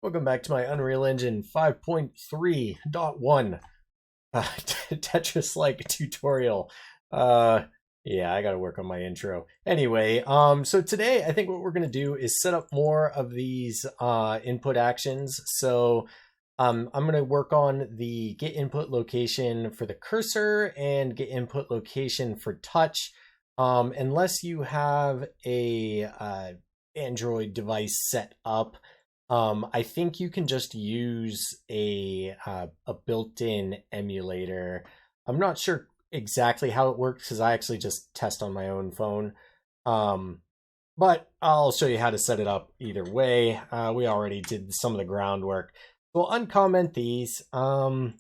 Welcome back to my Unreal Engine 5.3.1 Tetris-Like tutorial. Yeah, I gotta work on my intro. Anyway, so today I think what we're gonna do is set up more of these input actions. So I'm gonna work on the get input location for the cursor and get input location for touch. Unless you have a Android device set up, I think you can just use a built-in emulator. I'm not sure exactly how it works because I actually just test on my own phone. But I'll show you how to set it up either way. We already did some of the groundwork. We'll uncomment these. So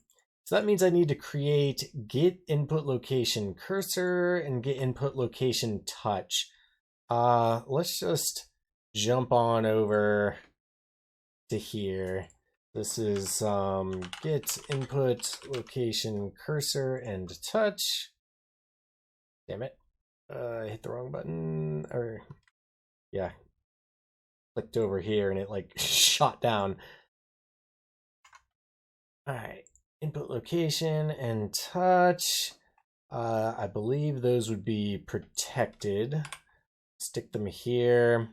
that means I need to create get input location cursor and get input location touch. Let's just jump on over to here. This is get input location cursor and touch. Damn it. I hit the wrong button. Or yeah. Clicked over here and it like shot down. Alright. Input location and touch. I believe those would be protected. Stick them here.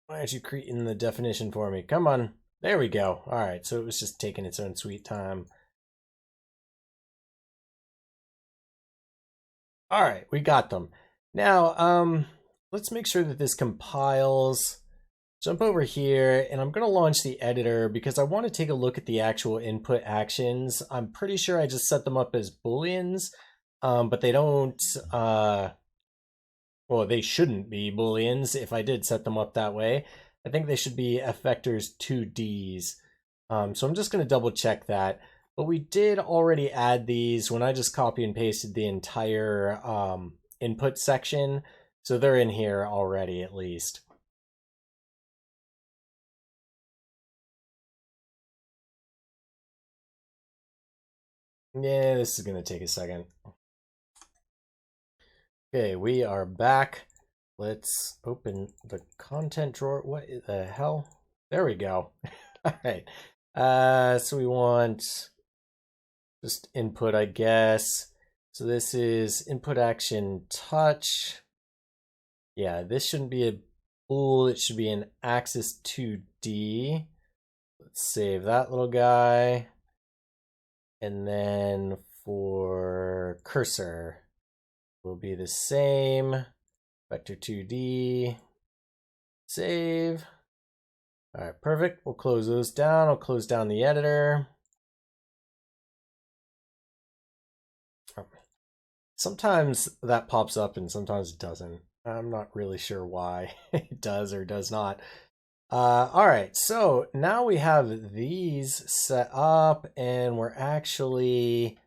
Why aren't you creating the definition for me? Come on. There we go. All right, so it was just taking its own sweet time. All right, we got them. Now, let's make sure that this compiles. Jump over here, and I'm going to launch the editor because I want to take a look at the actual input actions. I'm pretty sure I just set them up as booleans, but they don't, well, they shouldn't be booleans if I did set them up that way. I think they should be f vectors 2Ds. So I'm just going to double check that. But we did already add these when I just copy and pasted the entire input section. So they're in here already at least. Yeah, this is going to take a second. Okay, we are back. Let's open the content drawer. What the hell? There we go. All right. So we want just input, I guess. So this is input action touch. Yeah, this shouldn't be a bool. It should be an axis 2D. Let's save that little guy. And then for cursor, will be the same. Vector 2D. Save. All right, perfect. We'll close those down. I'll close down the editor. Sometimes that pops up and sometimes it doesn't. I'm not really sure why it does or does not. All right, so now we have these set up and we're actually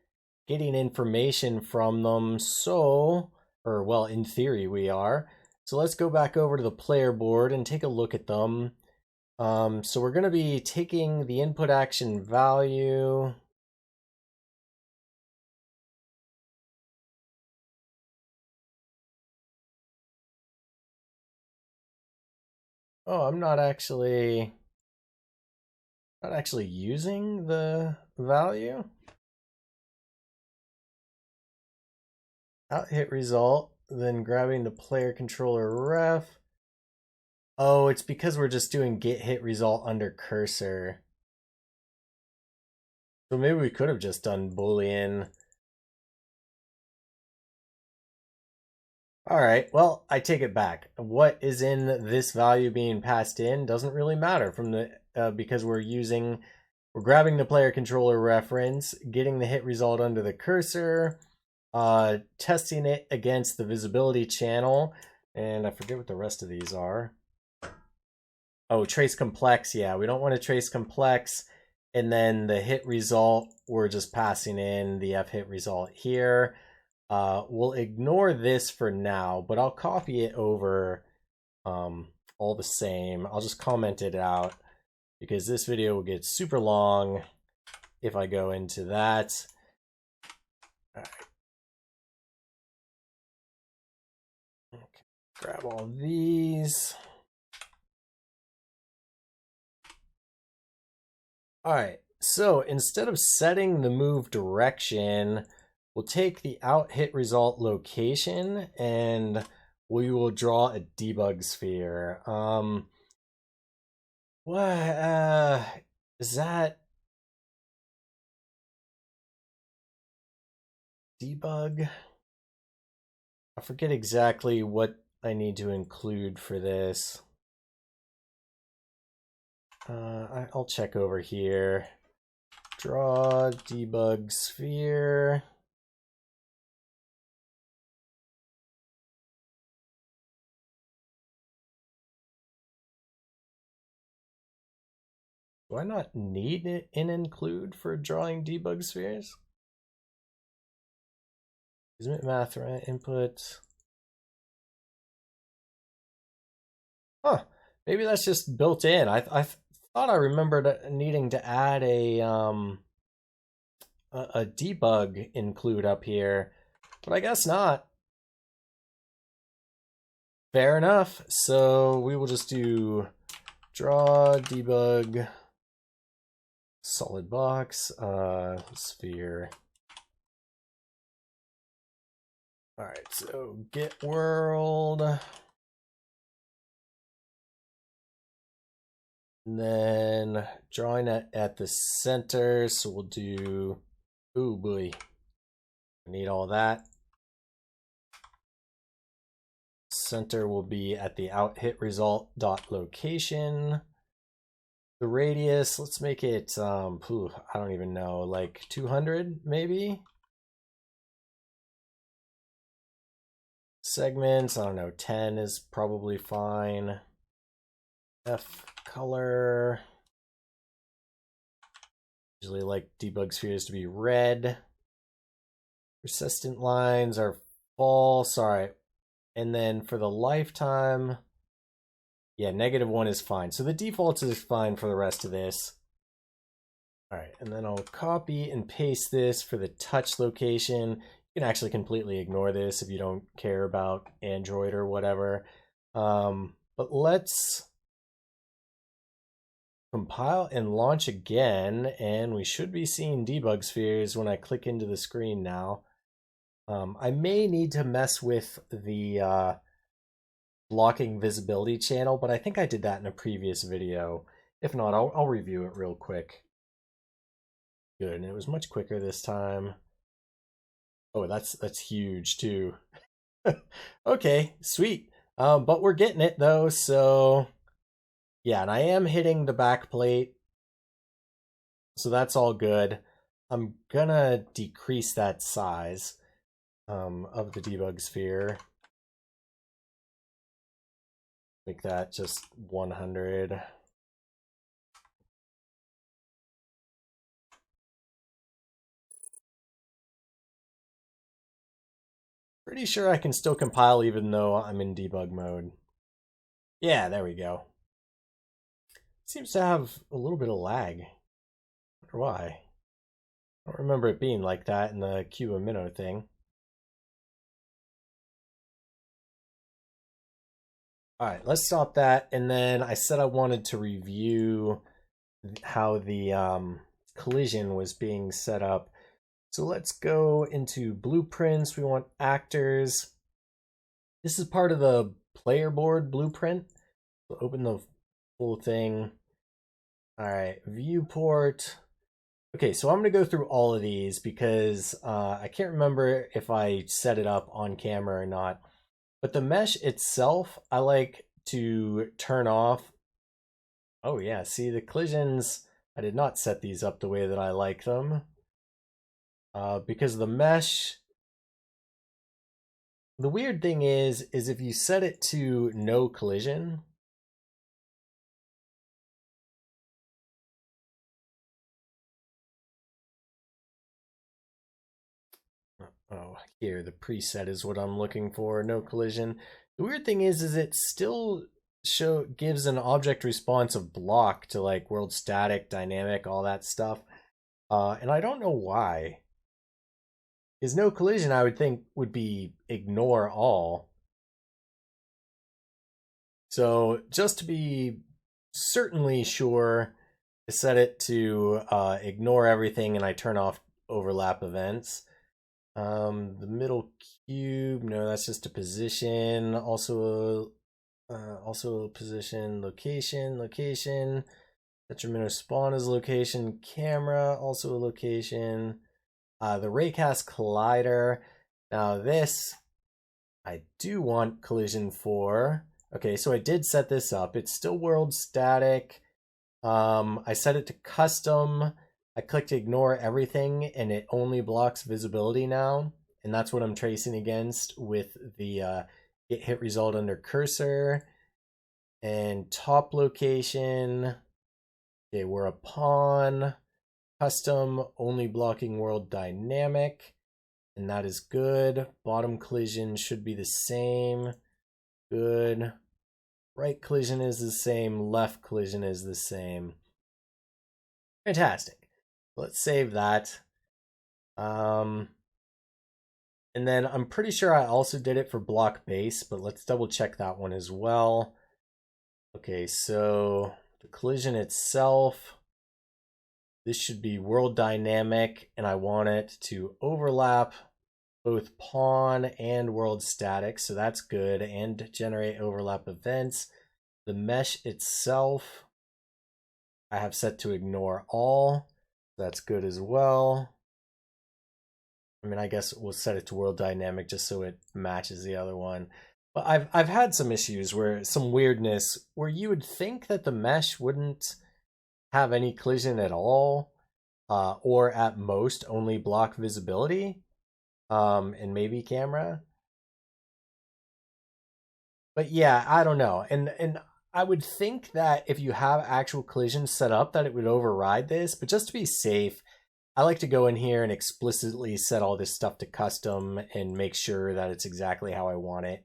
getting information from them. So, or well, in theory we are. So let's go back over to the player board and take a look at them. So we're going to be taking the input action value. Oh, I'm not actually using the value. Out hit result, then grabbing the player controller ref. Oh, it's because we're just doing get hit result under cursor. So maybe we could have just done boolean. All right, well, I take it back. What is in this value being passed in doesn't really matter from the because we're grabbing the player controller reference, getting the hit result under the cursor, testing it against the visibility channel, and I forget what the rest of these are. Oh, trace complex. Yeah, we don't want to trace complex. And then the hit result, we're just passing in the F hit result here. We'll ignore this for now, but I'll copy it over all the same. I'll just comment it out because this video will get super long if I go into that. All right. Okay. Grab all these. All right, so instead of setting the move direction, we'll take the out hit result location and we will draw a debug sphere. What is that? Debug? I forget exactly what I need to include for this. I'll check over here. Draw debug sphere. Do I not need an include for drawing debug spheres? Math input. Huh. Maybe that's just built in. I thought I remembered needing to add a debug include up here, but I guess not. Fair enough. So we will just do draw debug solid box sphere. All right, so get world. And then drawing it at the center, so we'll do, oh boy, I need all that. Center will be at the out hit result dot location. The radius, let's make it, I don't even know, like 200 maybe? Segments, I don't know, 10 is probably fine. F color. Usually like debug spheres to be red. Persistent lines are false. All right. And then for the lifetime, yeah, -1 is fine. So the default is fine for the rest of this. All right, and then I'll copy and paste this for the touch location. You can actually completely ignore this if you don't care about Android or whatever. But let's compile and launch again, and we should be seeing debug spheres when I click into the screen now. I may need to mess with the blocking visibility channel, but I think I did that in a previous video. If not, I'll review it real quick. Good, and it was much quicker this time. Oh, that's huge too. Okay, sweet. But we're getting it though, so yeah, and I am hitting the back plate, so that's all good. I'm gonna decrease that size of the debug sphere. Make that just 100. Pretty sure I can still compile even though I'm in debug mode. Yeah, there we go. Seems to have a little bit of lag. I wonder why. I don't remember it being like that in the Cuba Minnow thing. All right, let's stop that. And then I said I wanted to review how the collision was being set up. So let's go into blueprints. We want actors. This is part of the player board blueprint. So open the full thing. All right, viewport. Okay, so I'm going to go through all of these because I can't remember if I set it up on camera or not. But the mesh itself, I like to turn off. Oh yeah, see the collisions, I did not set these up the way that I like them. Because the mesh, the weird thing is if you set it to no collision, oh, here, the preset is what I'm looking for, no collision. The weird thing is it still gives an object response of block to like world static, dynamic, all that stuff. And I don't know why. Because no collision, I would think, would be ignore all. So just to be certainly sure, I set it to ignore everything and I turn off overlap events. The middle cube, no, that's just a position. Also a position, location. Detrimental spawn is location. Camera, also a location. The raycast collider. Now this, I do want collision for. Okay, so I did set this up. It's still world static. I set it to custom. I clicked ignore everything and it only blocks visibility now. And that's what I'm tracing against with the get hit result under cursor. And top location. Okay, we're a pawn. Custom, only blocking world dynamic. And that is good. Bottom collision should be the same. Good. Right collision is the same. Left collision is the same. Fantastic. Let's save that. And then I'm pretty sure I also did it for block base, but let's double check that one as well. Okay, so the collision itself, this should be world dynamic, and I want it to overlap both pawn and world static, so that's good, and generate overlap events. The mesh itself, I have set to ignore all. That's good as well. I mean, I guess we'll set it to world dynamic just so it matches the other one. But I've had some issues where some weirdness where you would think that the mesh wouldn't have any collision at all, or at most only block visibility, and maybe camera. But yeah, I don't know. And I would think that if you have actual collision set up that it would override this, but just to be safe, I like to go in here and explicitly set all this stuff to custom and make sure that it's exactly how I want it,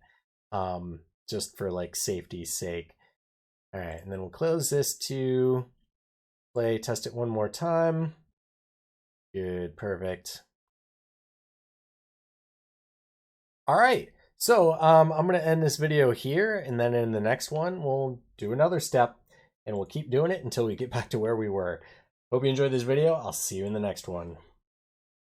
just for like safety's sake. All right, and then we'll close this to play, test it one more time. Good, perfect. All right, so I'm going to end this video here, and then in the next one, we'll do another step, and we'll keep doing it until we get back to where we were. Hope you enjoyed this video. I'll see you in the next one.